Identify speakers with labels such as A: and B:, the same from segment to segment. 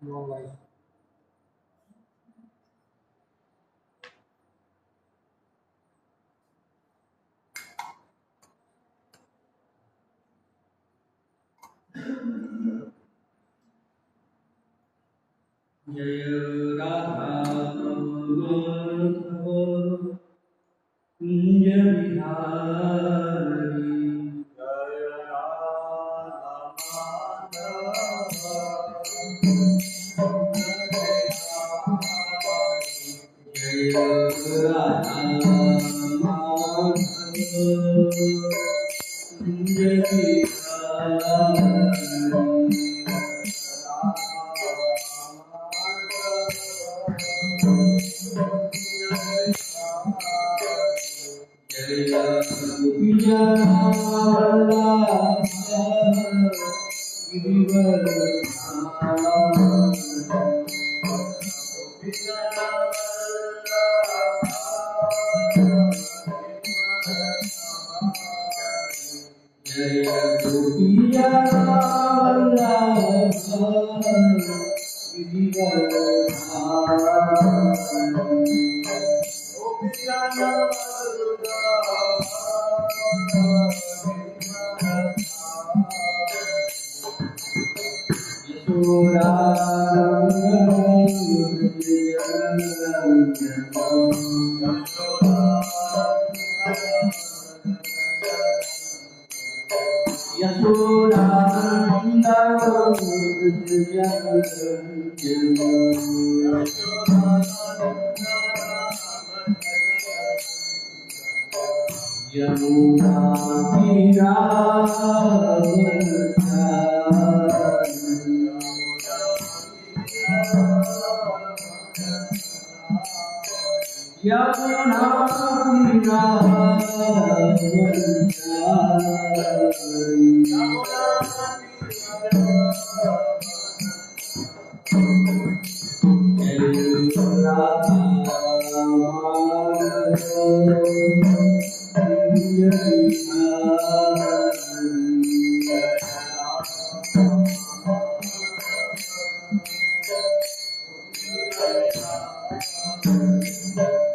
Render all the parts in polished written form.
A: No life. जय राधा माधव कुंज बिहारी जय राधा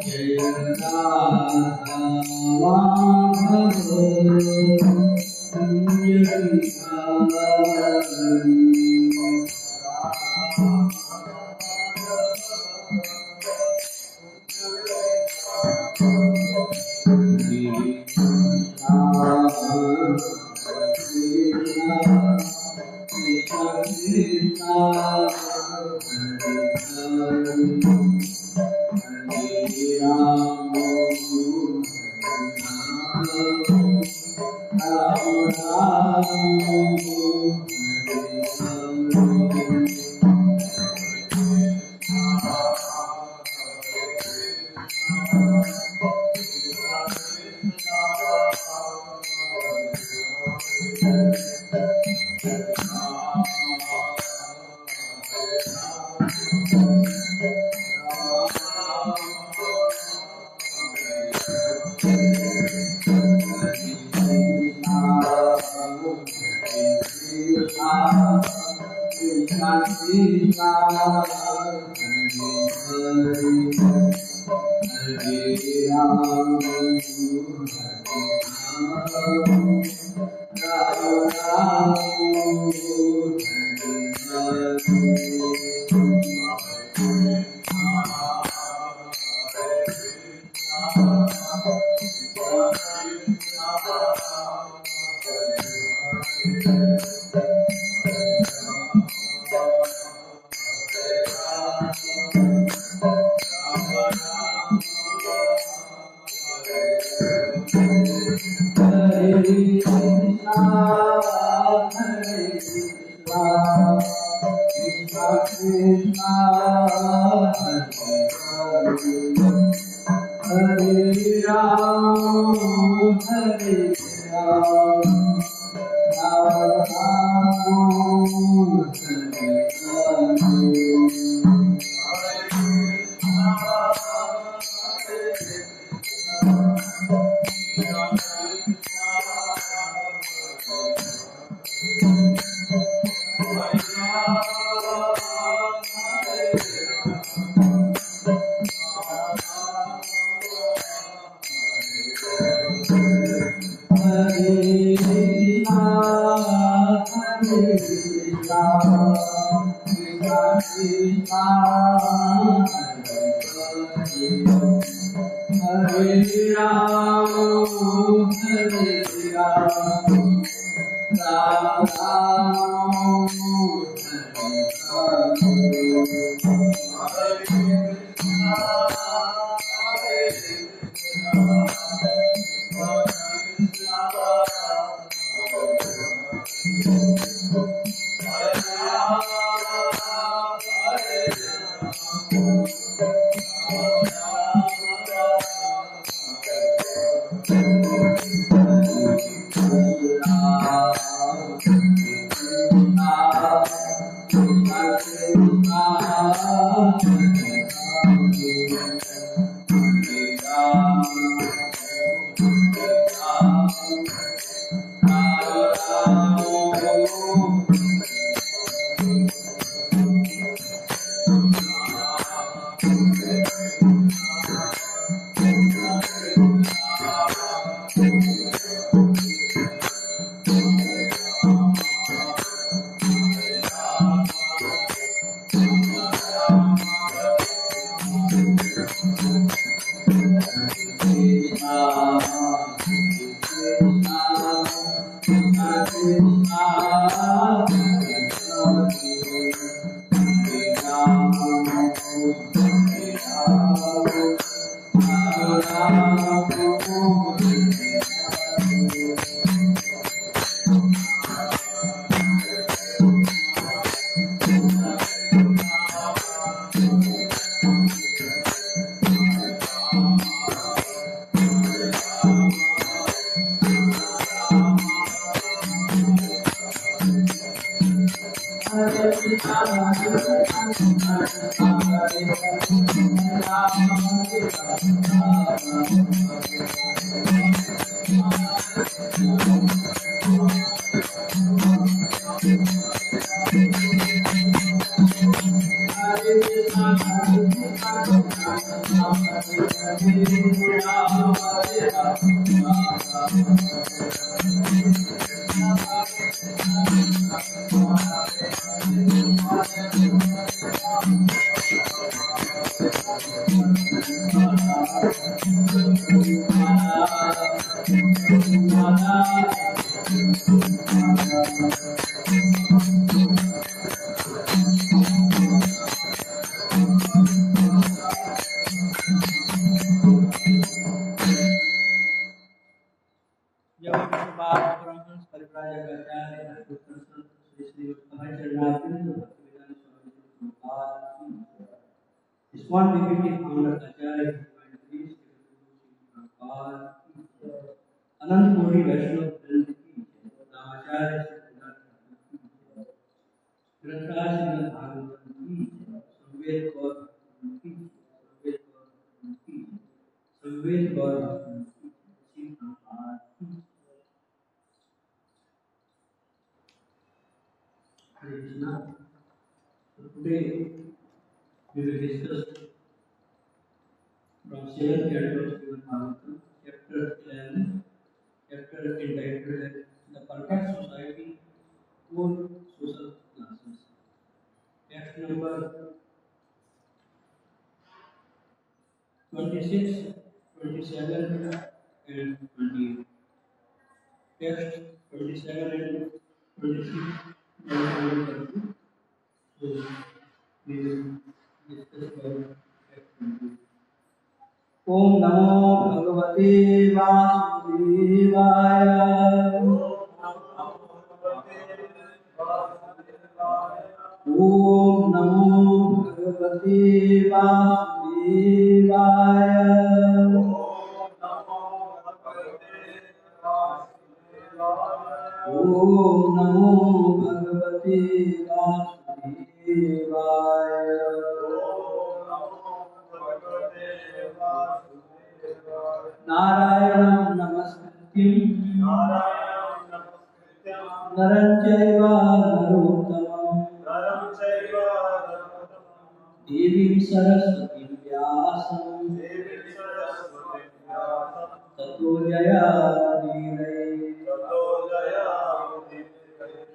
A: जय राधा माधव कुंज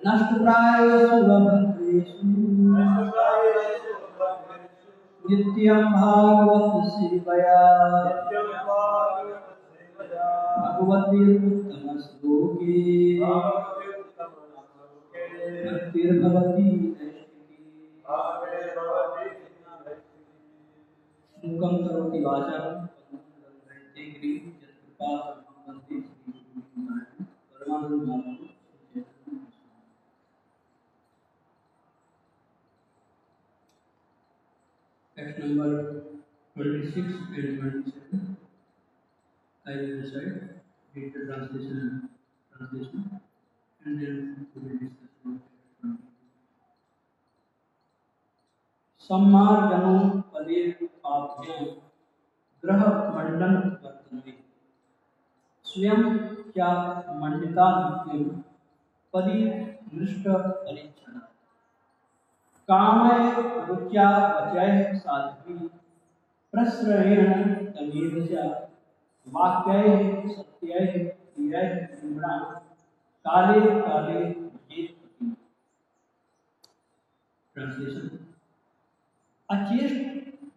A: नष्टप्रायेषु भद्रेषु नित्यं भागवत सेवया भगवतीरुत्तमश्लोके भक्तिर्भवति मूकं करोति वाचालं Text number 26 and 27. I will recite, read the translation, and then we will discuss about it. सम्मार्जनो पदे पाप्यं ग्रह मंडन वर्तन्ते स्वयं क्या मंडिता नित्यं पदि नृष्ट परीक्षण कामय रुच्या वचय साध्वी प्रश्रयेण तमेव च वाक्यैः सत्यैः क्रियैः गुणाः काले काले भजेत्। Translation: A chaste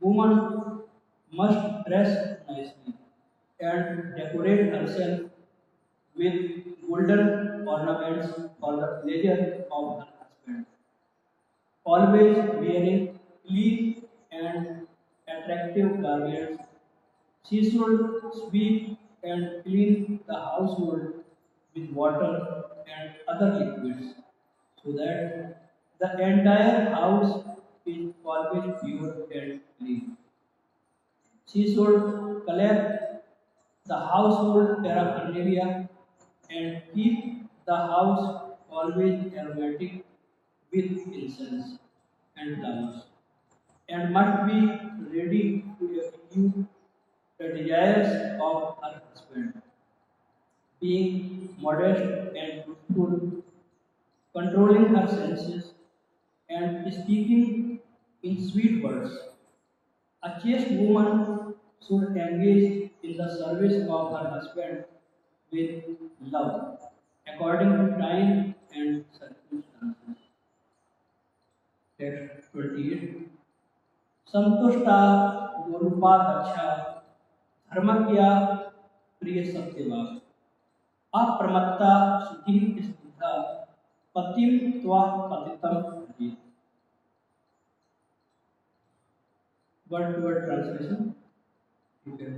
A: woman must dress nicely and decorate herself with golden ornaments for the pleasure of her husband, always wearing clean and attractive garments. She should sweep and clean the household with water and other liquids so that the entire house is always pure and clean. She should collect the household paraphernalia and keep the house always aromatic with incense and flowers, and must be ready to execute the desires of her husband, being modest and truthful, controlling her senses, and speaking in sweet words. A chaste woman should engage in the service of her husband with love, according to time and circumstances. Text 28. संतुष्टा गुरुपा Daksha धर्मज्ञा प्रिय सत्यवान अप्रमत्ता सुखी स्थिता पतिम त्वा पतितम भजेत्। Word to word translation. You can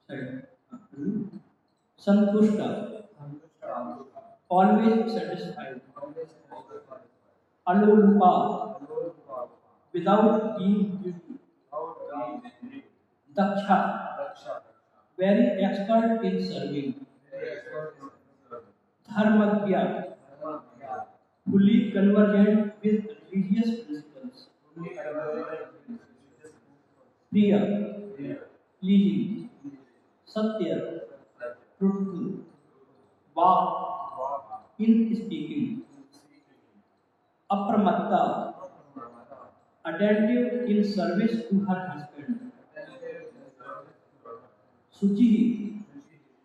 A: cite after me. Santushta, always satisfied. Alolupa, without being guilty. Daksha, very expert in serving. Dharmagya, fully convergent with religious principles. Priya, pleasing. Satya, truthful. Vak, in speaking. Apramatta, attentive in service to her husband. Suchi,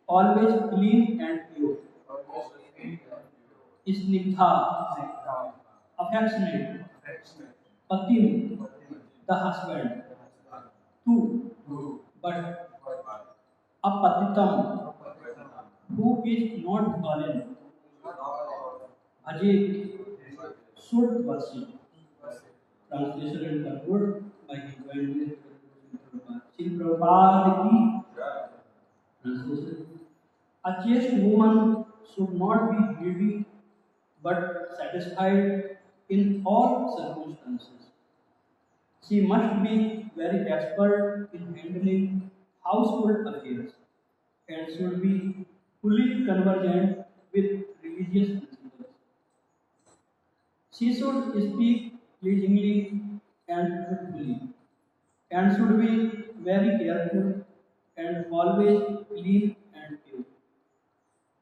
A: always clean and pure. Snigdha, affectionate. Patim, the husband. Tu, but apatitam, who is not fallen. Ajit, should worship. Translation and conclude by His Divine Srila Prabhupada ki. Translation: A chaste woman should not be greedy but satisfied in all circumstances. She must be very expert in handling household affairs and should be fully conversant with religious principles. She should speak pleasingly and truthfully, and should be very careful and always clean and pure.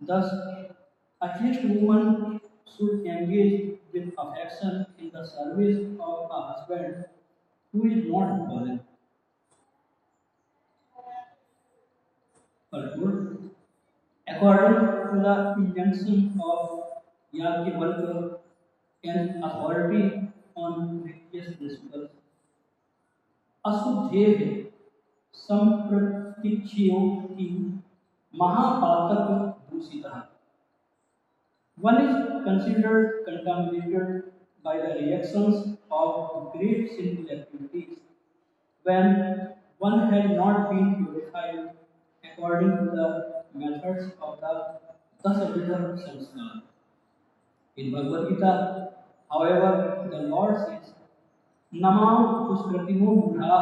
A: Thus, a chaste woman should engage with affection in the service of a husband who is not fallen. According to the injunction of Yagyavalkya, an authority on religious principles, असुद्धेय संप्रतिक्षियों की महापातक दूषिता. One is considered contaminated by the reactions of great sinful activities when one had not been purified according to the methods of the Dasavidha Sanskar. In Bhagavad Gita, however, the Lord says, Namam Duskratimo Mudha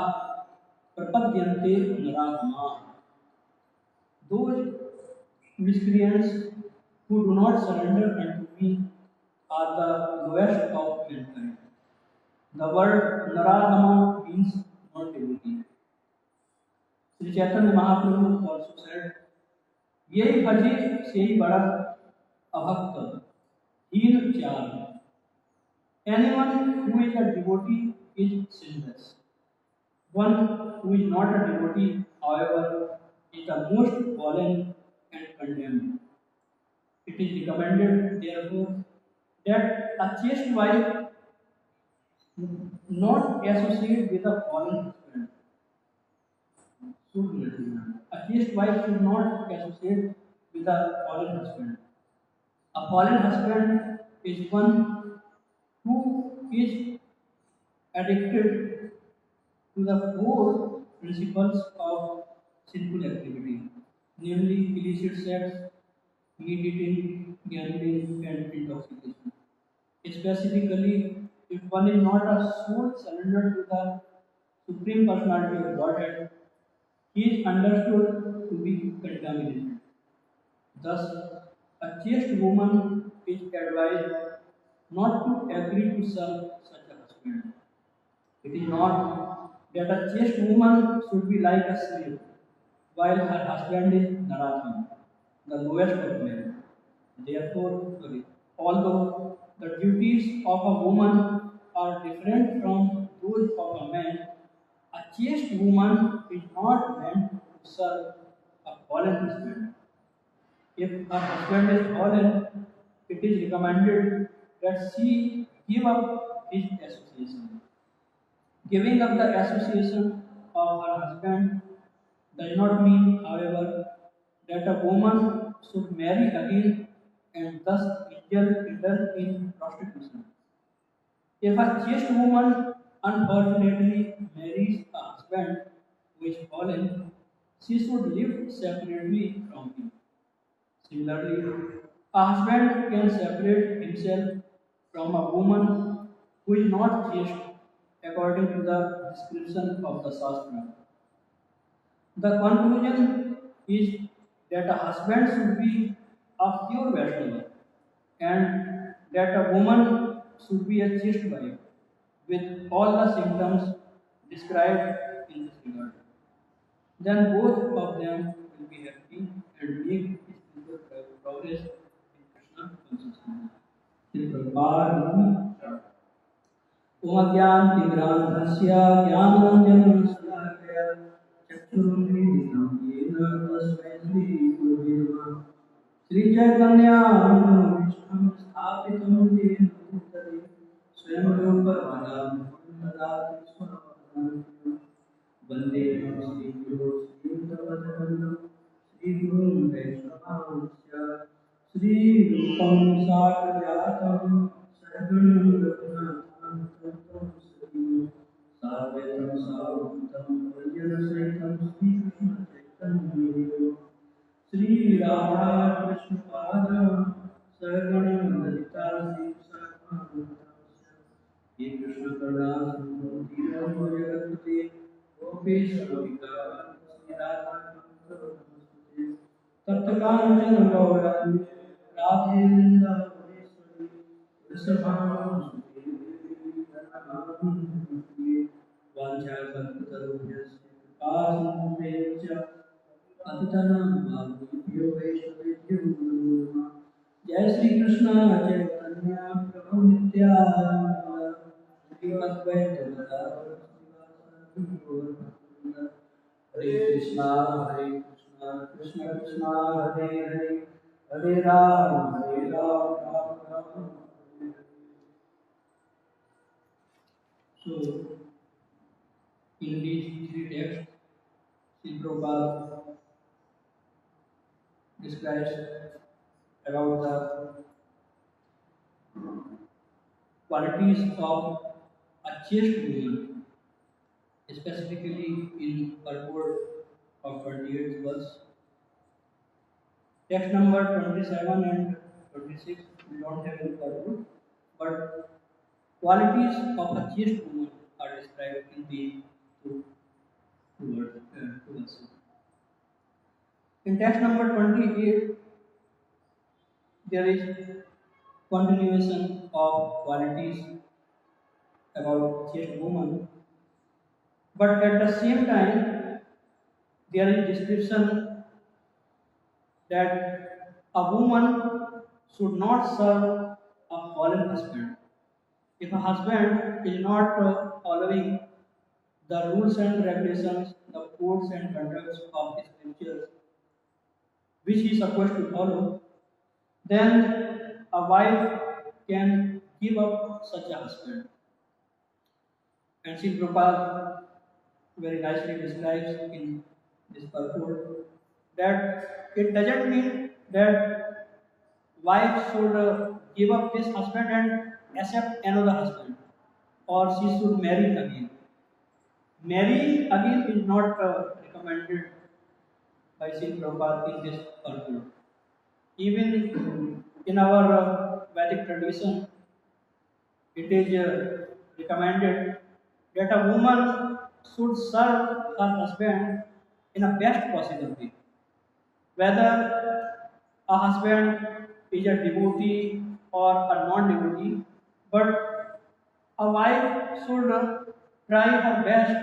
A: Prapadyante Naragama. Those miscreants who do not surrender unto me are the lowest of mankind. The word Naragama means not devotee. Sri Chaitanya Mahaprabhu also said, Ye bhaje sei bada abhakta, heen chal. Anyone who is a devotee is sinless. One who is not a devotee, however, is the most fallen and condemned. It is recommended, therefore, that a chaste wife not associate with a fallen husband. A chaste wife should not associate with a fallen husband. A fallen husband is one who is addicted to the four principles of sinful activity, namely illicit sex, meat eating, gambling, and intoxication. Specifically, if one is not a soul surrendered to the Supreme Personality of Godhead, he is understood to be contaminated. Thus, a chaste woman is advised not to agree to serve such a husband. It is not that a chaste woman should be like a slave, while her husband is Naratham, the lowest of men. Therefore, although the duties of a woman are different from those of a man, a chaste woman is not meant to serve a fallen husband. If her husband is fallen, it is recommended that she give up his association. Giving up the association of her husband does not mean, however, that a woman should marry again and thus indulge in prostitution. If a chaste woman unfortunately marries a husband who is fallen, she should live separately from him. Similarly, a husband can separate himself from a woman who is not chaste according to the description of the Shastra. The conclusion is that a husband should be a pure Vaishnava and that a woman should be a chaste wife with all the symptoms described in this regard. Then both of them will be happy and make spiritual progress in Krishna consciousness. Sri Prabhupada ओमज्ञानतिमिरान्धस्य ज्ञानाञ्जनशलाकया चक्षुरुन्मीलितं येन तस्मै श्रीगुरवे नमः श्रीचैतन्यामृतं स्थापितं येन भूतले स्वयं रूपपदं ददाति स्वपदं वन्देऽहं श्रीगुरो श्रीयुतपदकमलं श्रीगुरुं वैष्णवांश्च श्रीरूपं साग्रजातं सहगणं रघुनाथं तं साद्वैतं सावधूतं परिजनसहितं श्रीकृष्णचैतन्यदेवं श्रीराधा कृष्णपादं सहगणं ललिता श्रीसाखान्वितांश्च हे कृष्णकरुणा सिन्धु दीनबन्धो जगत्पते गोपेश गोपिका श्रीराधाकान्त तप्तकाञ्चन गौराङ्गी राधे वृन्दावनेश्वरी वृषभानुसुते वाञ्छाकल्पतरुभ्यश्च कृपासिन्धुभ्यश्च पतितानां पावनेभ्यो वैष्णवेभ्यो नमो नमः। जय श्री कृष्ण चैतन्य प्रभु नित्यानंद श्री अद्वैत गदाधर श्रीवासादि गौरभक्तवृंद। हरे Krishna Krishna Krishna Hare Hare Hare Ram Ram Ram So, in these three texts, Sri Prabhupada describes about the qualities of a chaste woman, specifically in purport of 28th verse. Text number 27 and 26, we don't have any purport, but qualities of a chaste woman are described in the two, two verses. In text number 28, there is continuation of qualities about chaste woman, but at the same time, there is description that a woman should not serve a fallen husband. If a husband is not following the rules and regulations, the codes and conducts of the scriptures, which he is supposed to follow, then a wife can give up such a husband. And Sri Prabhupada very nicely describes in this purport that it doesn't mean that wife should give up this husband and accept another husband, or she should marry again. Marrying again is not recommended by Sri Prabhupada in this purport. Even in our Vedic tradition, it is recommended that a woman should serve her husband in a best possible way. Whether a husband is a devotee or a non-devotee, but a wife should try her best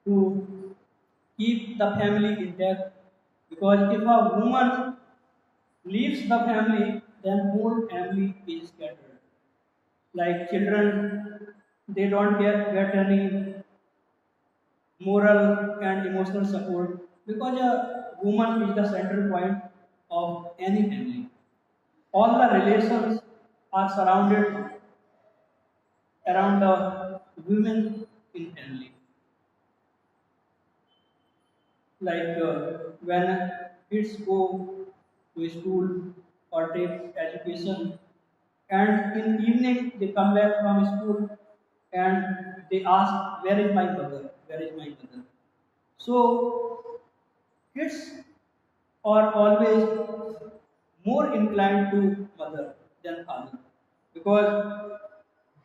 A: to keep the family intact, because if a woman leaves the family, then whole family is scattered. Like children, they don't get any moral and emotional support, because a woman is the central point of any family. All the relations are surrounded around the women in family. Like when kids go to school or take education, and in evening they come back from school and they ask, where is my mother, where is my mother? So kids are always more inclined to mother than father, because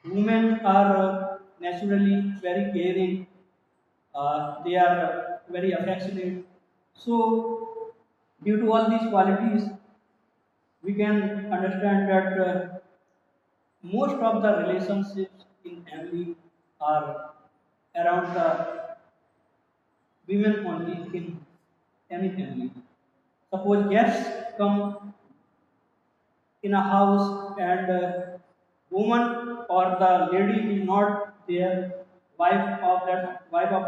A: women are naturally very caring, they are very affectionate. So, due to all these qualities, we can understand that most of the relationships in family are around the women only in any family. Suppose guests come in a house and woman or the lady is not there, wife of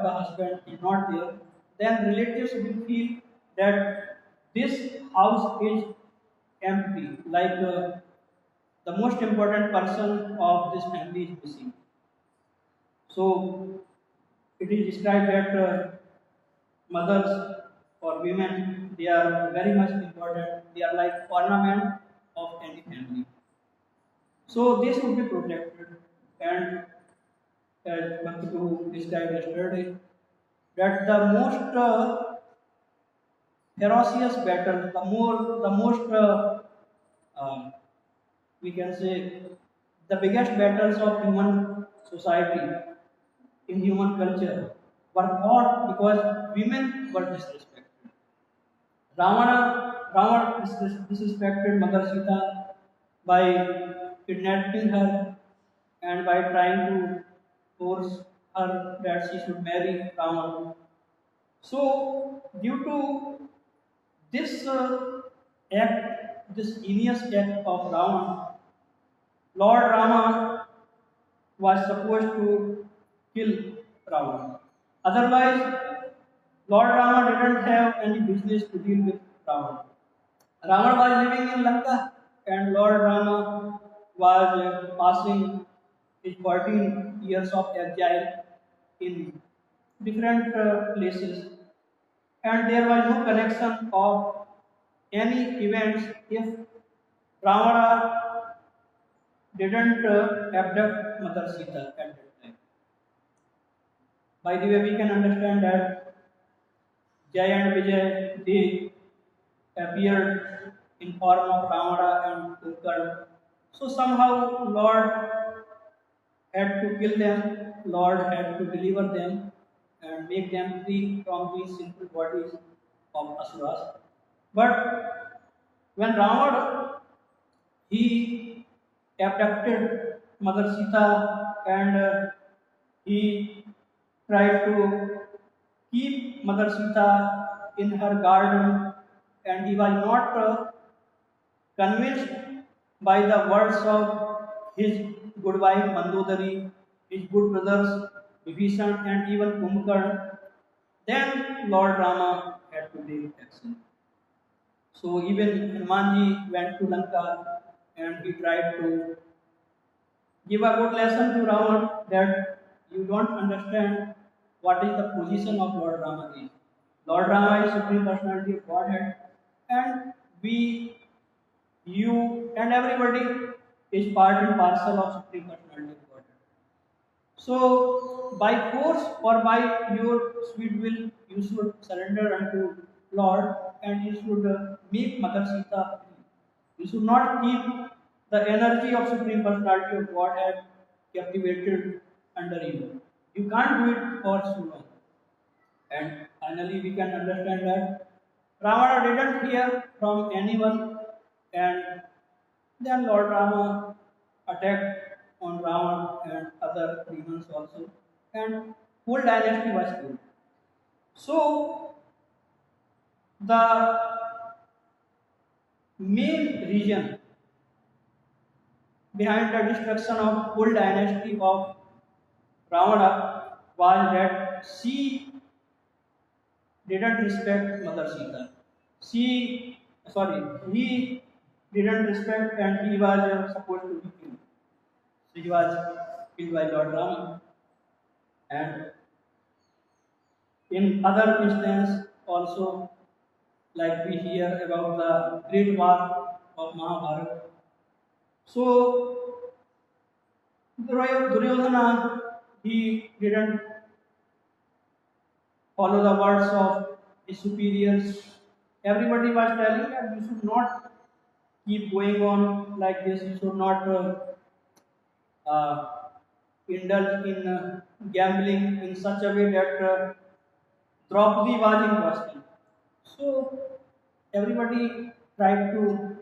A: the husband is not there, then relatives will feel that this house is empty, like the most important person of this family is missing. So it is described that mothers or women, they are very much important. They are like ornament of any family. So they should be protected. And as Bhakti Guru described yesterday, that the most ferocious battle, the most um, we can say the biggest battles of human society in human culture were fought because women were disrespected. Ravana disrespected Mother Sita by kidnapping her and by trying to force her that she should marry Ravana. So, due to this this heinous act of Ravana, Lord Rama was supposed to kill Ravana. Otherwise, Lord Rama didn't have any business to deal with Ravana. Ravana was living in Lanka, and Lord Rama was passing his 14 years of exile in different places, and there was no connection of any events if Ravana didn't abduct Mother Sita at that time. By the way, we can understand that Jay and Vijay they appeared in form of Ravana and Kumbhakarna. So somehow Lord had to kill them, Lord had to deliver them and make them free from these sinful bodies of Asuras. But when Ravana he abducted Mother Sita and he tried to keep Mother Sita in her garden, and he was not convinced by the words of his good wife Mandodari, his good brothers Vibhishan and even Kumbhakarna. Then Lord Rama had to take action. So even Hanumanji went to Lanka and he tried to give a good lesson to Rama that you don't understand what is the position of Lord Rama is. Lord Rama is Supreme Personality of Godhead, and we, you, and everybody is part and parcel of Supreme Personality of Godhead. So, by force or by your sweet will, you should surrender unto Lord and you should make Mother Sita free. You should not keep the energy of Supreme Personality of Godhead captivated under you. You can't do it for so long. And finally, we can understand that Ravana didn't hear from anyone, and then Lord Rama attacked on Ravana and other demons also, and whole dynasty was killed. So the main reason behind the destruction of whole dynasty of Ravana was that she didn't respect Mother Sita. He didn't respect and he was supposed to be killed. So he was killed by Lord Rama. And in other instance also, like we hear about the great war of Mahabharata. So Duryodhana, he didn't follow the words of his superiors. Everybody was telling that you should not keep going on like this. You should not uh, indulge in gambling in such a way that Draupadi was in question. So everybody tried to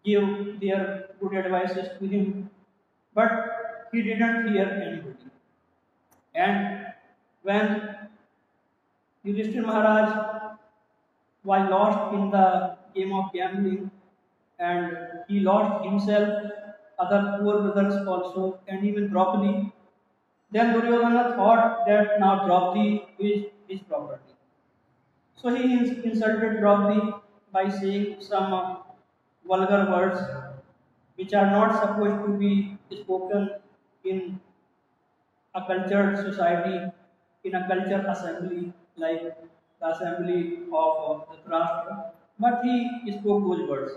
A: give their good advices to him, but he didn't hear anybody. And when Yudhishthir Maharaj was lost in the game of gambling and he lost himself, other poor brothers also, and even Draupadi. Then Duryodhana thought that now Draupadi is his property. So he insulted Draupadi by saying some vulgar words which are not supposed to be spoken in a cultured society, in a cultured assembly like the assembly of the Rashtra. But he spoke those words.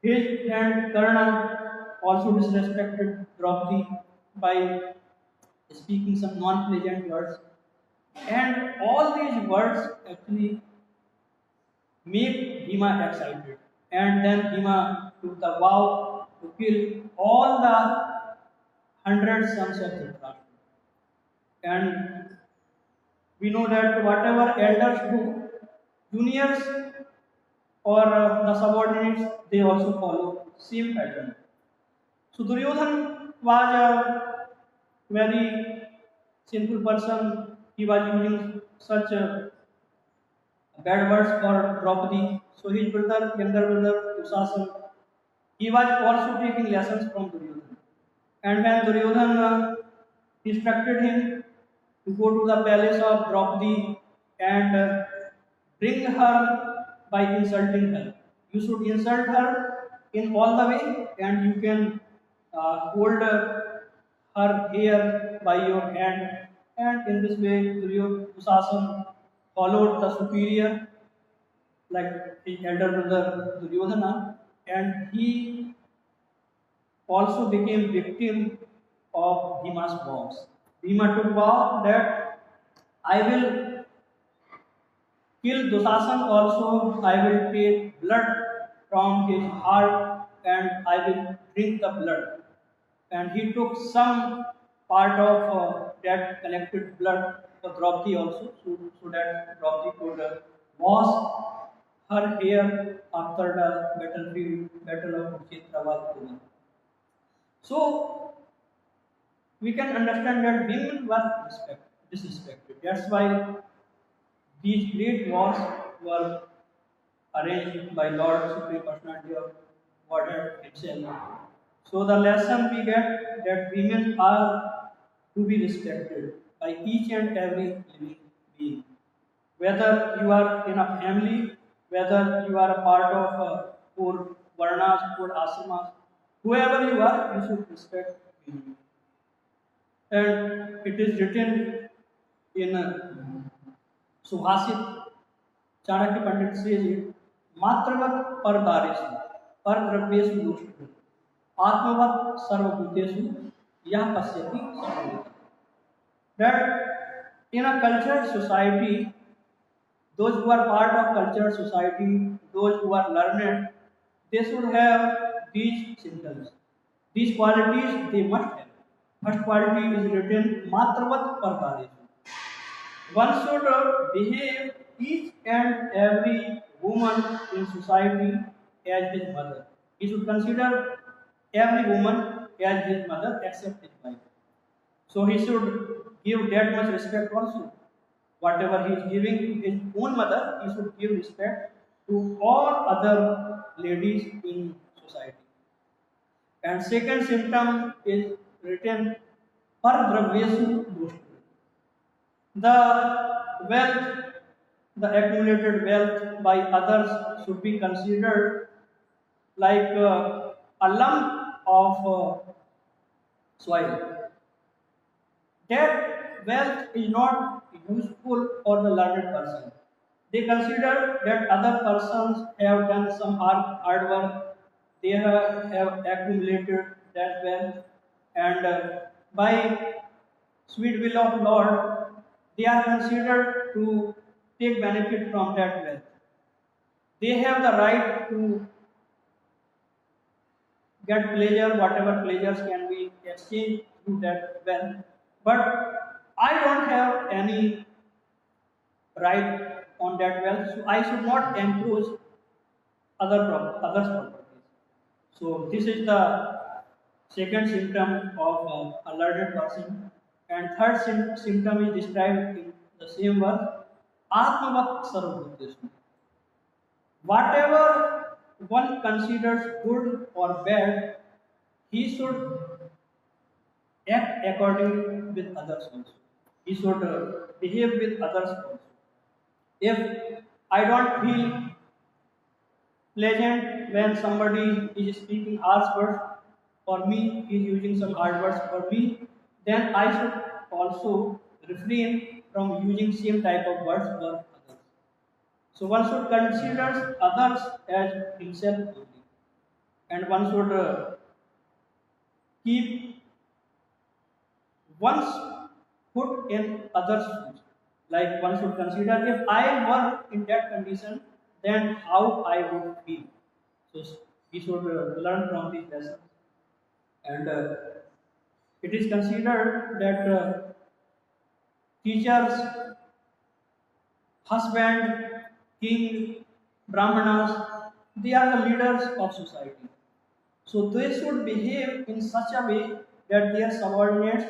A: His friend Karna also disrespected Draupadi by speaking some non-pleasant words. And all these words actually make Bhima excited. And then Bhima took the vow to kill all the 100 sons of Dhritarashtra. And we know that whatever elders do, juniors or the subordinates, they also follow same pattern. So Duryodhan was a very sinful person. He was using such bad words for Draupadi. So his brother, younger brother Dusasan, he was also taking lessons from Duryodhan. And when Duryodhan instructed him to go to the palace of Draupadi and bring her by insulting her. You should insult her in all the way, and you can hold her hair by your hand, and in this way Dushasan followed the superior, like his elder brother Duryodhana, and he also became victim of Bhima's vows. Bhima took vow that I will kill Dusasan also, I will take blood from his heart and I will drink the blood. And he took some part of that collected blood for Draupadi also, so that Draupadi could wash her hair after the battle of Kurukshetra was over. So we can understand that women were disrespected. That's why these great wars were arranged by Lord Supreme Personality of Godhead himself. So the lesson we get that women are to be respected by each and every living being. Whether you are in a family, whether you are a part of poor varnas, poor ashramas, whoever you are, you should respect women. And it is written in Subhasit, Chanakya Pandit says it, Matravat Pardaresu, Pardrabyesu Dushtu, Atmavat Sarvabhutesu, Yah Pasyati Sarvabhutesu. That in a cultured society, those who are part of cultured society, those who are learned, they should have these symptoms. These qualities they must have. First quality is written Matravat Pardaresu. One should behave each and every woman in society as his mother. He should consider every woman as his mother except his wife. So he should give that much respect also. Whatever he is giving to his own mother, he should give respect to all other ladies in society. And second symptom is written Pardravyesu Dushtu. The wealth, the accumulated wealth by others should be considered like a lump of soil. That wealth is not useful for the learned person. They consider that other persons have done some hard work, they have accumulated that wealth, and by sweet will of Lord, they are considered to take benefit from that wealth. They have the right to get pleasure, whatever pleasures can be exchanged through that wealth. But I don't have any right on that wealth, so I should not encroach others' properties. So this is the second symptom of a learned person. And third symptom is described in the same verse, Atmavat Sarvabhutesu. Whatever one considers good or bad, he should act accordingly with others also. He should behave with others also. If I don't feel pleasant when somebody is speaking harsh words for me, is using some hard words for me, then I should also refrain from using same type of words for others. So one should consider others as himself only, and one should keep one's foot in others' shoes. Like one should consider if I were in that condition, then how I would feel. So we should learn from these lessons, and it is considered that teachers, husband, king, brahmanas, they are the leaders of society. So they should behave in such a way that their subordinates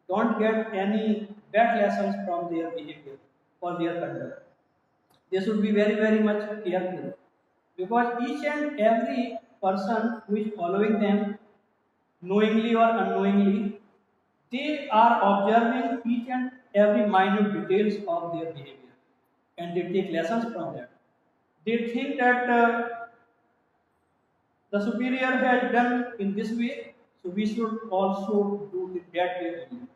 A: don't get any bad lessons from their behavior or their conduct. They should be very, very much careful because each and every person who is following them, knowingly or unknowingly, they are observing each and every minute details of their behavior and they take lessons from that. They think that the superior has done in this way, So we should also do it that way only.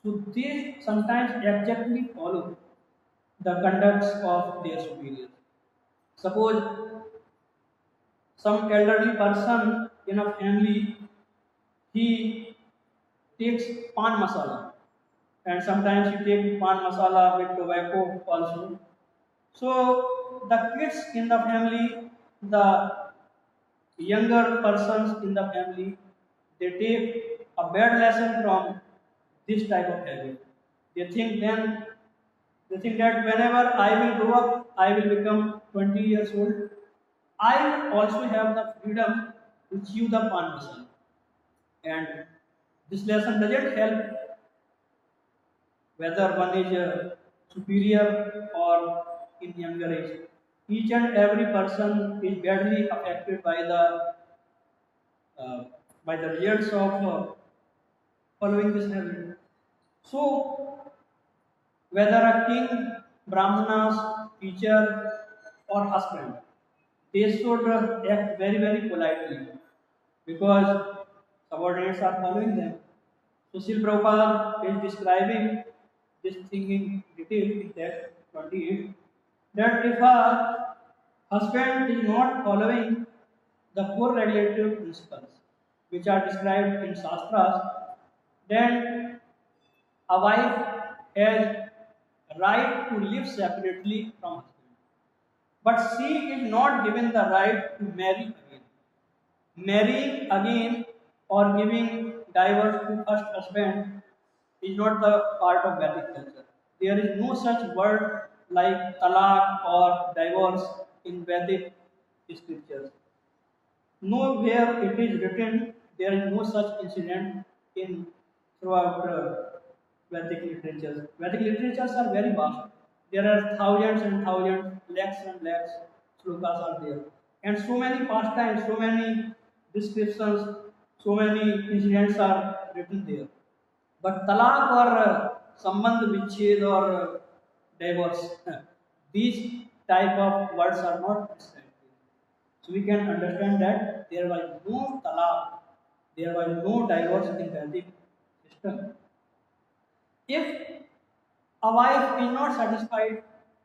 A: So they sometimes exactly follow the conducts of their superiors. Suppose some elderly person in a family, he takes pan masala, and sometimes he takes pan masala with tobacco also. So the kids in the family, the younger persons in the family, they take a bad lesson from this type of habit. They think then they think that whenever I will grow up, I will become 20 years old. I will also have the freedom to chew the pan masala. And this lesson doesn't help whether one is superior or in younger age. Each and every person is badly affected uh, by the results of following this habit. So, whether a king, brahmanas, teacher, or husband, they should act very, very politely because subordinates are following them. So, Srila Prabhupada is describing this thing in detail in that 28 that if a husband is not following the four regulative principles which are described in Shastras, then a wife has right to live separately from husband. But she is not given the right to marry again. Marrying again or giving divorce to first husband is not the part of Vedic culture. There is no such word like talaq or divorce in Vedic scriptures. Nowhere it is written there is no such incident in throughout Vedic literatures. Vedic literatures are very vast. There are thousands and thousands, lakhs and lakhs slokas are there. And so many pastimes, so many descriptions, so many incidents are written there. But talaq or sambandh vichhed or divorce, these type of words are not described. So we can understand that there was no talaq, there was no divorce in Vedic system. If a wife is not satisfied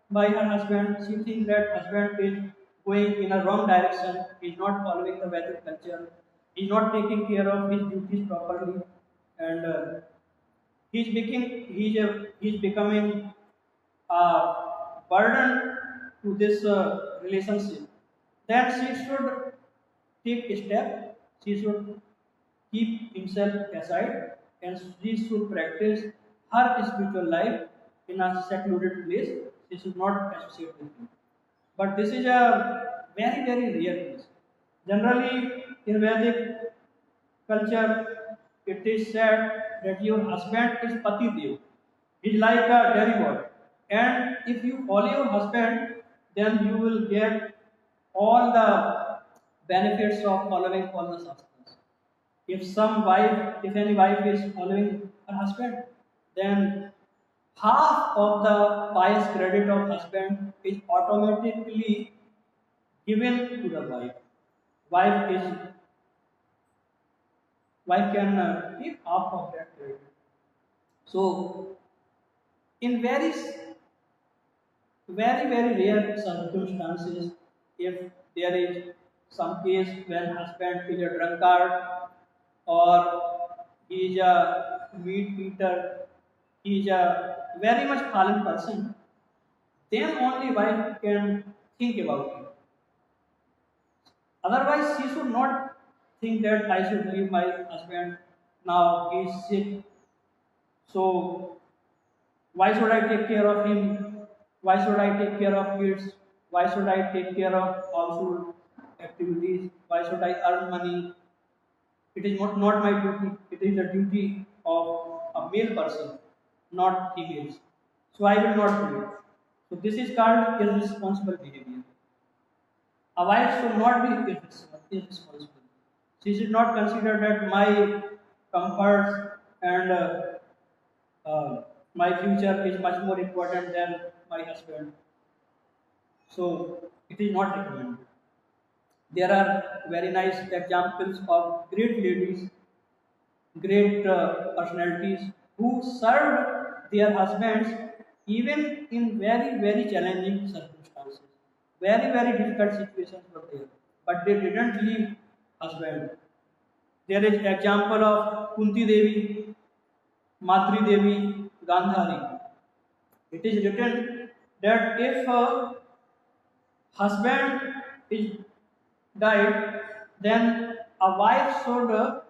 A: by her husband, she thinks that husband is going in a wrong direction, is not following the Vedic culture, is not taking care of his duties properly, and he's becoming a burden to this relationship. Then she should take a step. She should keep himself aside, and she should practice her spiritual life in a secluded place. She should not associate with him. But this is a very, very rare case. Generally, in Vedic culture, it is said that your husband is Pati Dev. He's like a demigod. And if you follow your husband, then you will get all the benefits of following all the shastras. If any wife is following her husband, then half of the pious credit of husband is automatically given to the wife. Wife is wife can keep half of that credit. So, in very, very rare circumstances, if there is some case when husband is a drunkard or he is a meat eater, he is a very much fallen person, then only wife can think about it. Otherwise, she should not think that I should leave my husband now. He is sick, so why should I take care of him? Why should I take care of kids? Why should I take care of household activities? Why should I earn money? It is not my duty. It is the duty of a male person, not females. So I will not do it. So this is called irresponsible behavior. A wife should not be irresponsible. She should not consider that my comforts and my future is much more important than my husband. So it is not recommended. There are very nice examples of great ladies great personalities who served their husbands even in very, very challenging circumstances. Very, very difficult situations were there. But they didn't leave husband. There is example of Kunti Devi, Madri Devi, Gandhari. It is written that if a husband is died, then a wife should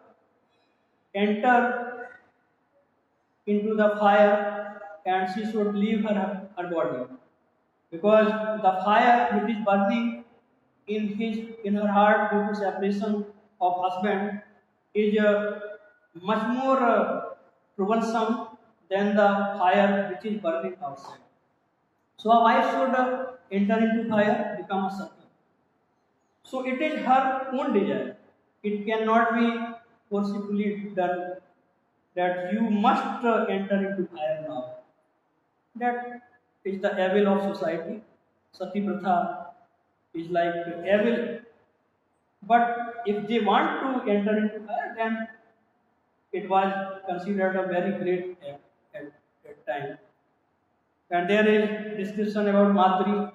A: enter into the fire and she should leave her body, because the fire which is burning in her heart due to separation of husband is much more troublesome than the fire which is burning outside. So a wife should enter into fire, become a sati. So it is her own desire. It cannot be forcibly done that you must enter into fire now. That is the evil of society. Sati Pratha is like evil. But if they want to enter into fire, then it was considered a very great act at that time. And there is discussion about Madri.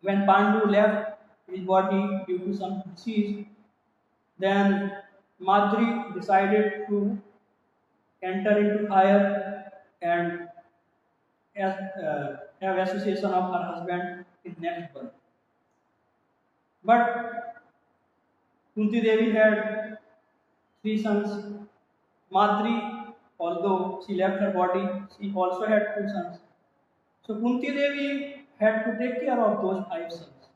A: When Pandu left his body due to some disease, then Madri decided to enter into fire and have association of her husband in next birth. But Kunti Devi had three sons. Madri, although she left her body, she also had two sons. So Kunti Devi had to take care of those five sons,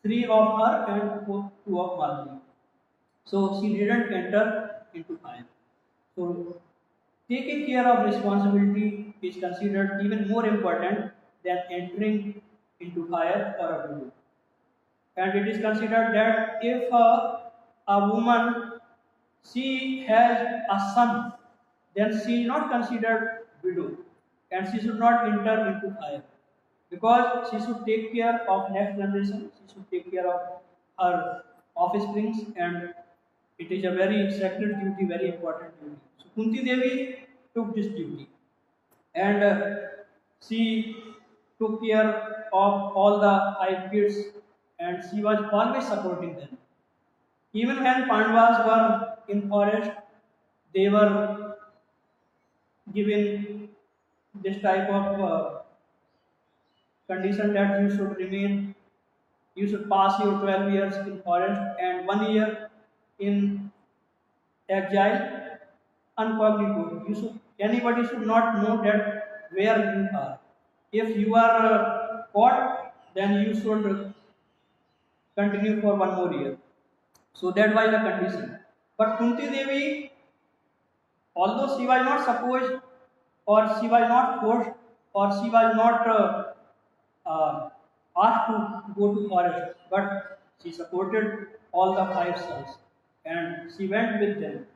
A: three of her and two of Madri. So she didn't enter into fire. So taking care of responsibility is considered even more important than entering into fire or a widow. And it is considered that if a woman she has a son, then she is not considered widow, and she should not enter into fire, because she should take care of next generation. She should take care of her offsprings, and it is a very sacred duty, very important duty. So Kunti Devi took this duty, and she took care of all the five kids, and she was always supporting them. Even when Pandavas were in forest, they were given this type of condition that you should remain, you should pass your 12 years in forest and 1 year in exile incognito. You should, anybody should not know that where you are. If you are caught, then you should continue for 1 more year. So that was the condition. But Kunti Devi, although she was not supposed, or she was not forced, or she was not uh, asked to go to forest, but she supported all the five sons, and she went with them,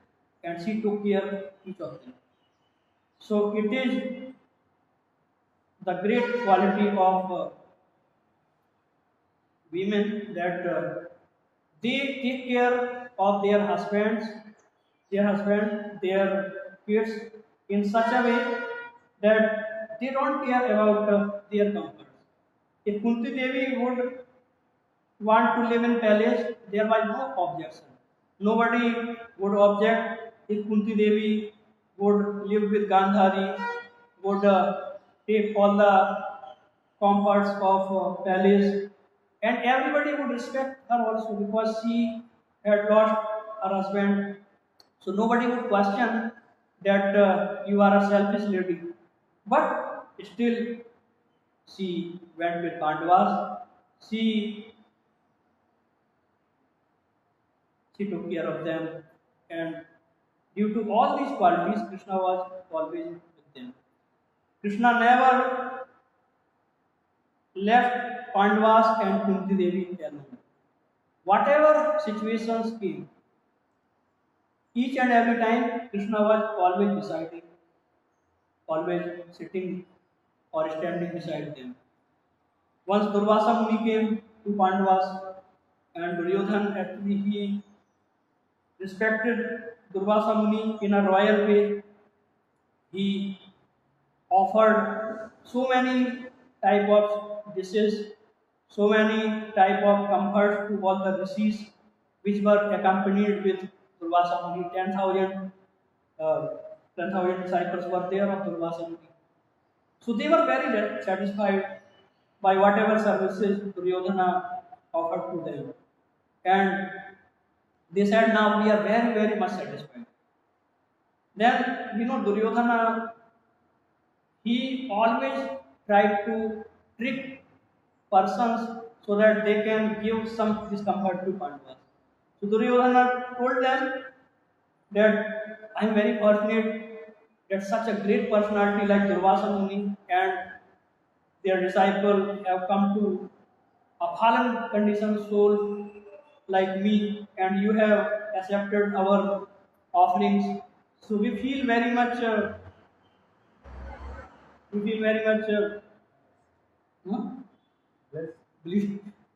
A: and she took care of each of them. So it is the great quality of women that they take care of their kids in such a way that they don't care about their comforts. If Kunti Devi would want to live in palace, there was no objection. Nobody would object if Kunti Devi would live with Gandhari, would take all the comforts of palace, and everybody would respect her also because she had lost her husband. So nobody would question that you are a selfish lady. But still, she went with Pandavas. She she took care of them, and due to all these qualities, Krishna was always with them. Krishna never left Pandavas and Kunti Devi alone. Whatever situations came, each and every time Krishna was always deciding, always sitting or standing beside them. Once Durvasa Muni came to Pandavas, and Duryodhan actually he respected Durvasa Muni in a royal way. He offered so many type of dishes, so many type of comforts to all the rishis, which were accompanied with Durvasa Muni. 10,000 disciples were there of Durvasa Muni. So they were very satisfied by whatever services Duryodhana offered to them. And they said, now we are very, very much satisfied. Then, Duryodhana, he always tried to trick persons so that they can give some discomfort to Pandavas. So Duryodhana told them that I am very fortunate that such a great personality like Durvasa Muni and their disciple have come to a fallen condition soul like me, and you have accepted our offerings. So we feel very much, huh? Blessed.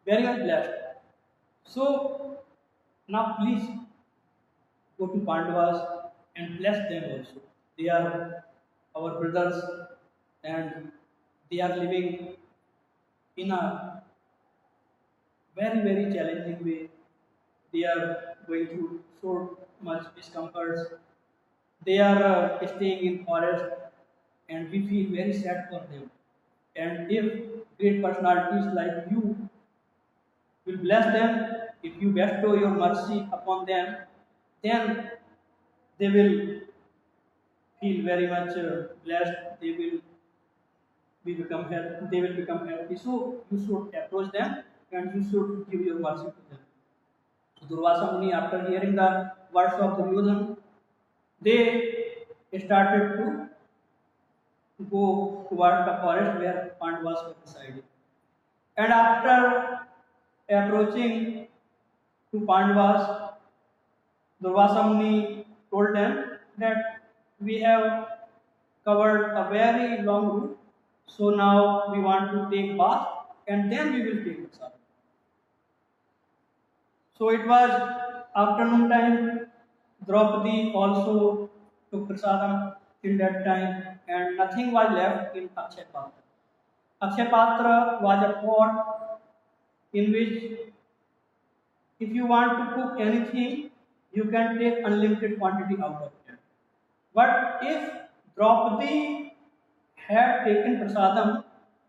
A: Very much blessed. So now please go to Pandavas and bless them also. They are our brothers and they are living in a very, very challenging way. They are going through so much discomforts. They are staying in forest, and we feel very sad for them. And if great personalities like you will bless them, if you bestow your mercy upon them, then they will feel very much blessed. They will become happy. So you should approach them and you should give your mercy to them. So Durvasa Muni, after hearing the words of Duryodhana, they started to go toward the forest where Pandavas were residing. And after approaching to Pandavas, Durvasa Muni told them that we have covered a very long route, so now we want to take bath and then we will take prasad. So it was afternoon time. Draupadi also took prasadam till that time, and nothing was left in Akshay Patra. Akshay Patra was a pot in which, if you want to cook anything, you can take unlimited quantity out of it. But if Draupadi had taken prasadam,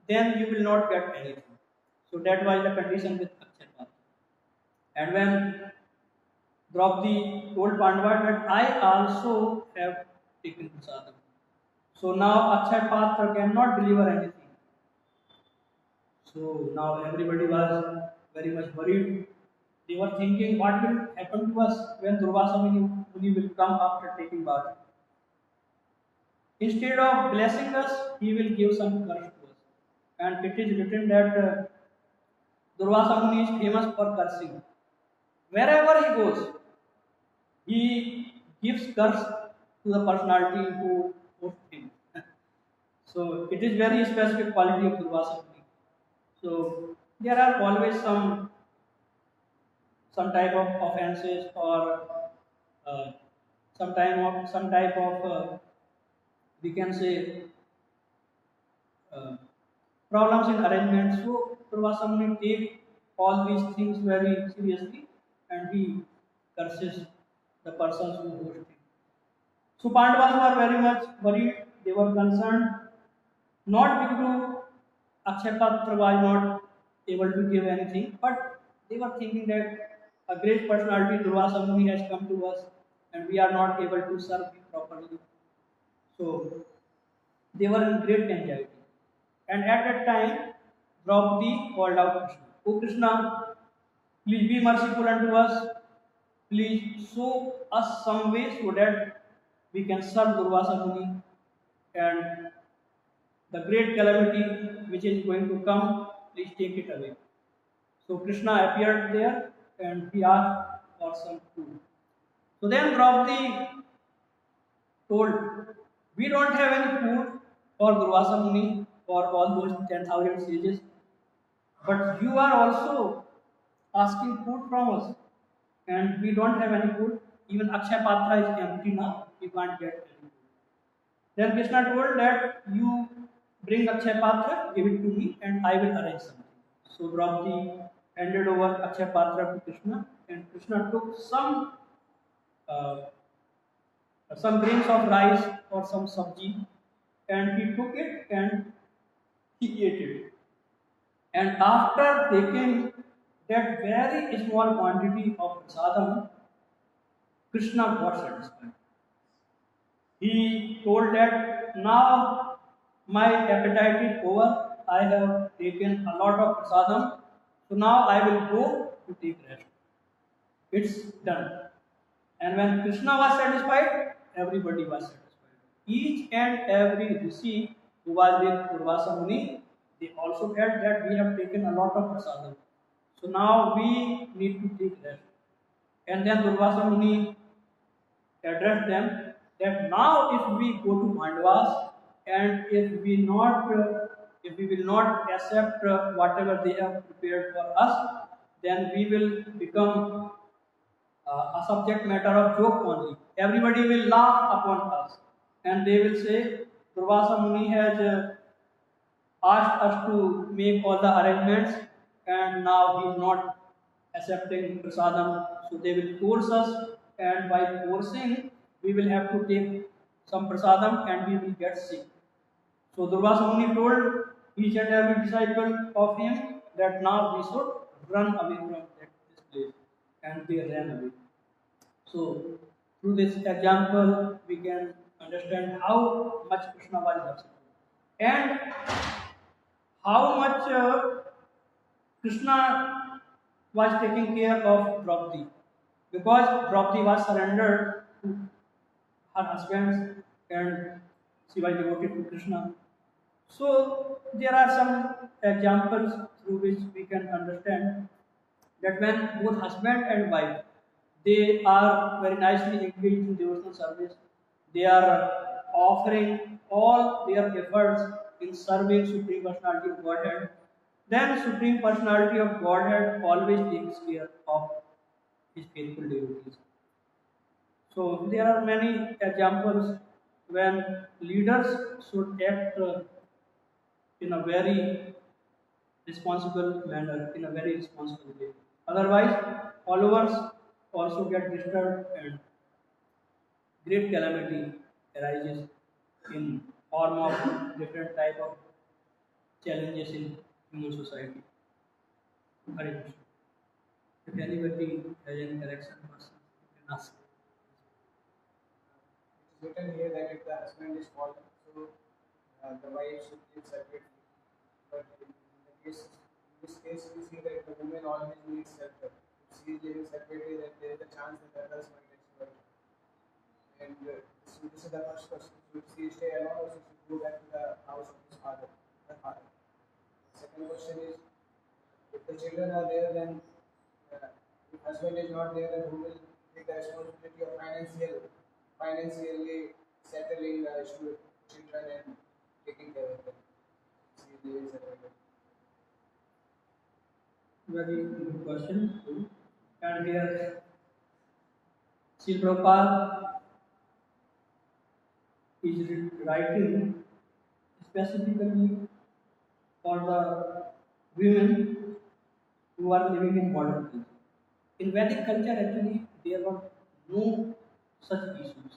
A: then you will not get anything. So that was the condition with Akshay Patra. And when Draupadi told Pandava that I also have taken prasadam. So now Akshay Patra cannot deliver anything. So now everybody was very much worried. They were thinking, what will happen to us when Durvasa Muni will come after taking bath? Instead of blessing us, he will give some curse to us. And it is written that Durvasa Muni is famous for cursing. Wherever he goes, he gives curse to the personality who hosts him. So it is very specific quality of Durvasa Muni. So there are always some type of offenses or uh, some type of we can say uh, problems in arrangement. So Durvasa Muni take all these things very seriously and he curses the persons who host him. So Pandavas were very much worried. They were concerned not due to Akshay Patra was not able to give anything, but they were thinking that a great personality Durvasa Muni has come to us and we are not able to serve him properly. So they were in great anxiety. And at that time, Draupadi called out Krishna. O Krishna, please be merciful unto us. Please show us some way so that we can serve Durvasa Muni and the great calamity which is going to come, please take it away. So Krishna appeared there and he asked for some food. So then Draupadi told, we don't have any food for Durvasa Muni for all those 10,000 sages, but you are also asking food from us and we don't have any food. even Akshay Patra is empty now, you can't get any. Then Krishna told that you bring Akshay Patra, give it to me, and I will arrange something. So Draupadi handed over Akshay Patra to Krishna, and Krishna took uh, some grains of rice or some sabji, and he took it and he ate it. And after taking that very small quantity of prasadam, Krishna got satisfied. He told that now my appetite is over. I have taken a lot of prasadam, so now I will go to take rest. It's done. And when Krishna was satisfied, everybody was satisfied. Each and every rishi who was with Durvasa Muni, they also felt that we have taken a lot of prasadam. So now we need to take rest. And then Durvasa Muni addressed them that now if we go to Mandavas and if we will not accept whatever they have prepared for us, then we will become a subject matter of joke only. Everybody will laugh upon us and they will say, Durvasa Muni has asked us to make all the arrangements and now he is not accepting prasadam. So they will force us, and by forcing, we will have to take some prasadam and we will get sick. So Durvasa Muni told each and every disciple of him that now we should run away from this place, and they ran away. So through this example, we can understand how much Krishna was upset and how much Krishna was taking care of Draupadi, because Draupadi was surrendered to her husbands and she was devoted to Krishna. So there are some examples through which we can understand that when both husband and wife they are very nicely engaged in devotional service, they are offering all their efforts in serving Supreme Personality of Godhead, then Supreme Personality of Godhead always takes care of his faithful devotees. So there are many examples when leaders should act in a very responsible manner, in a very responsible way. Otherwise, followers also get disturbed and great calamity arises in form of different type of challenges in human society. Hare Krishna. If anybody has any correction question, you can ask.
B: It is written here that if the husband is fallen, so the wife should live separately. But in this case, we see that the woman always needs shelter. If she is living separately, then there is a chance that others might exploit her. And so this is the first question. Should she stay alone or should she go back to the house of his father? Her father. The second question is, if the children are there, then if husband is not there, then who will take the responsibility of financially settling the children and taking care of them? She is living separately.
A: Very good question. And here, Sri Prabhupada is writing specifically for the women who are living in modern culture. In Vedic culture, actually, there were no such issues.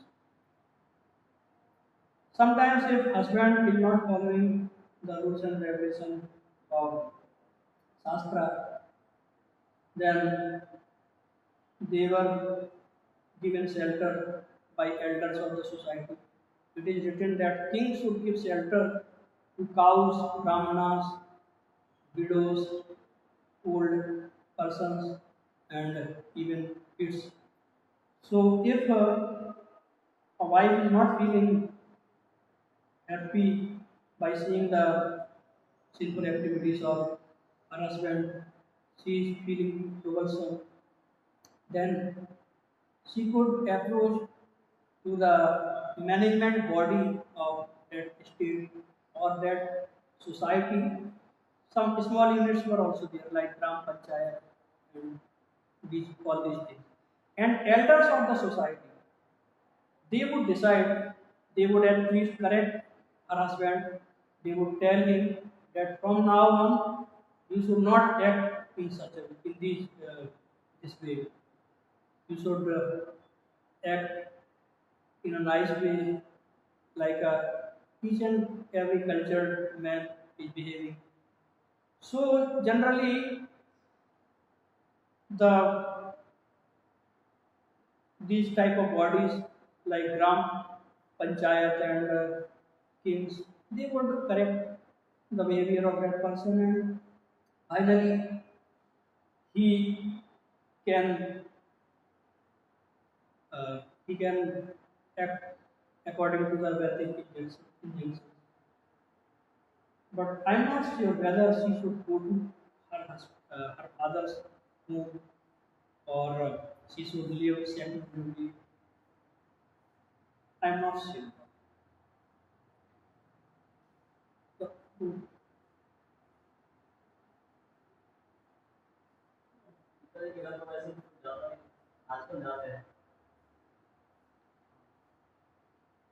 A: Sometimes, if husband is not following the rules and regulations of Shastra, then they were given shelter by elders of the society. It is written that kings should give shelter to cows, brahmanas, widows, old persons, and even kids. So, if a wife is not feeling happy by seeing the sinful activities of her husband, she is feeling troublesome, then she could approach to the management body of that state or that society. Some small units were also there, like Gram Panchayat and all these things. and elders of the society. They would decide, they would at least correct her husband, they would tell him that from now on you should not act in such a in this way. You should act in a nice way, like each and every cultured man is behaving. So generally, the these type of bodies like Gram Panchayat and kings, they want to correct the behavior of that person, and finally he can he can act according to the Vedic injunctions. But I'm not sure whether she should go to her father's home, or she should live secluded. I'm not sure. So,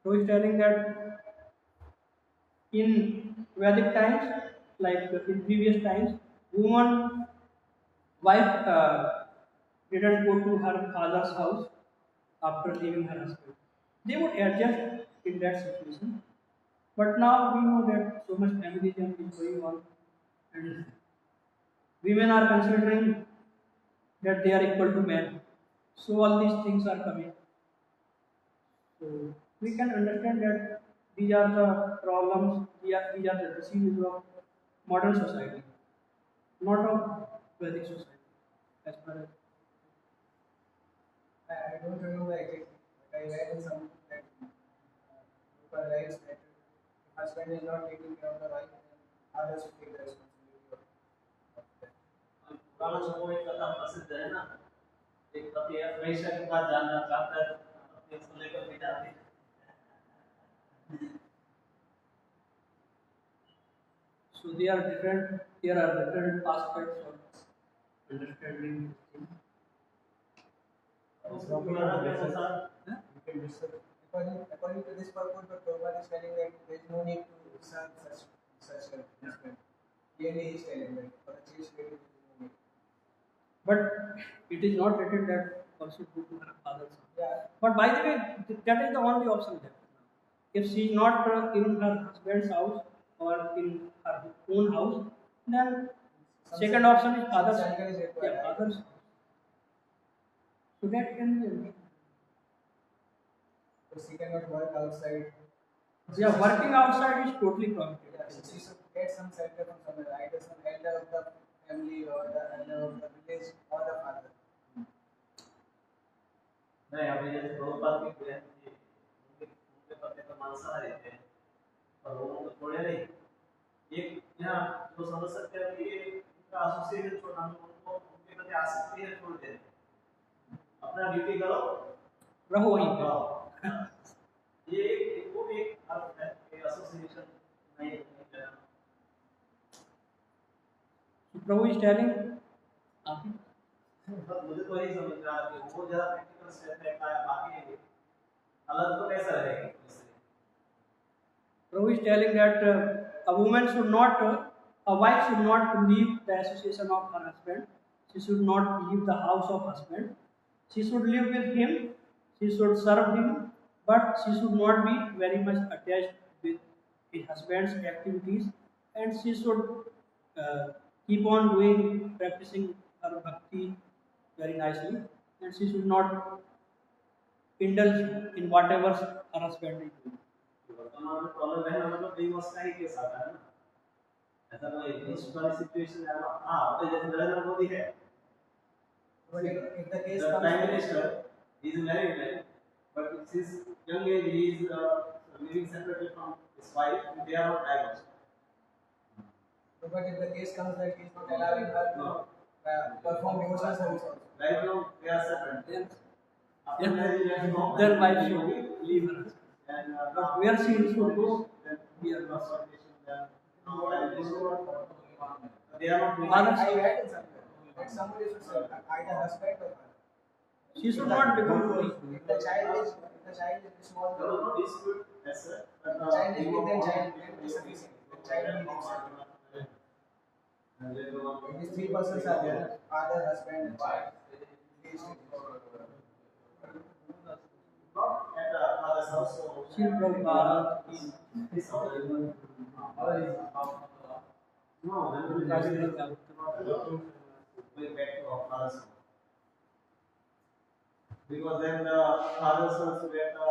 A: so he's telling that in Vedic times, like in previous times, woman wife didn't go to her father's house after leaving her husband. They would adjust in that situation. But now we know that so much feminism is going on, and women are considering that they are equal to men. So all these things are coming. So we can understand that these are the problems, these are the diseases of modern society, not of Vedic society. As far as
B: I don't remember exactly, but I read in some that people writes that if husband is not taking care of the wife, then others will take the responsibility of that.
C: पुराना समय में कथा प्रसिद्ध है ना, एक पति हमेशा के पास जाना चाहता है, अपने उसको लेकर भी जाते हैं।
A: so they are different. There are different aspects of understanding this thing.
C: और उसको पुराना के अनुसार
B: You can discuss. According to this purpose, but Prabhupada is telling that there is no need to serve such husband. Clearly, he is telling that for a chaste lady, there is no need.
A: But it is not written that one should go to her father's house.
B: Yeah,
A: But by the way, that is the only option left. If she is not in her husband's house or in her own house, then second option is father's
B: some sanction is required.
A: yeah, father's house. So that can be arranged.
B: So she cannot work outside.
A: Yeah, working outside is totally prohibited.
B: Yeah, so she should get some shelter from somewhere, either some elder of the family or the elder of the village or the father.
C: नहीं अभी जैसे प्रभुपाद की बहन थी, उनके पति तो मांसाहारी थे, और वो तो छोड़े नहीं। एक यहाँ जो समझ सकते हैं कि ये उनका एसोसिएशन छोड़ना, उनको उनके प्रति आसक्ति है, छोड़ दे, अपना ड्यूटी करो,
A: रहो वहीं पे।
C: रहो। ये वो भी एक अर्थ है कि एसोसिएशन नहीं है।
A: Prabhu is telling,
C: मुझे तो यही समझ रहा है कि वो ज्यादा प्रैक्टिकल स्टेप है, क्या बाकी अलग तो कैसा रहेगा इससे।
A: Prabhu is telling that a woman should not, a wife should not leave the association of her husband. She should not leave the house of husband. She should live with him. She should serve him, but she should not be very much attached with his husband's activities, and she should keep on doing, practicing her bhakti very nicely, and she should not indulge in whatever her husband is doing.
C: वर्तमान में problem है ना, मतलब divorce का ही case आता है ना, ऐसा कोई इस वाली सिचुएशन है ना। हाँ, तो जैसे नरेंद्र मोदी है,
B: But if the case
C: the
B: comes
C: prime minister, he is married man, but at his young age he is living separately from his wife, and they are not divorced.
B: but if the case comes that he is not allowing her to perform devotional service also.
C: Right now they are separate.
A: Then,
C: After marriage, they are home.
A: their wife should leave her husband.
C: And
A: But where she should go,
C: then
A: we are not.
C: consultation, then no divorce. They are not doing
A: Father-
C: it.
B: I read in somewhere that somebody should serve either husband or father.
A: She should not become free.
B: If the child is
C: There was
B: small,
C: no dispute as such, but
B: the child is big, then it is sufficient. The child will accept. If these three persons are there, father, husband, and child, these
C: not at father's house, so
A: She Prabhupada.
C: this house. No, then we will going back to our father's house. Because then the father's house where the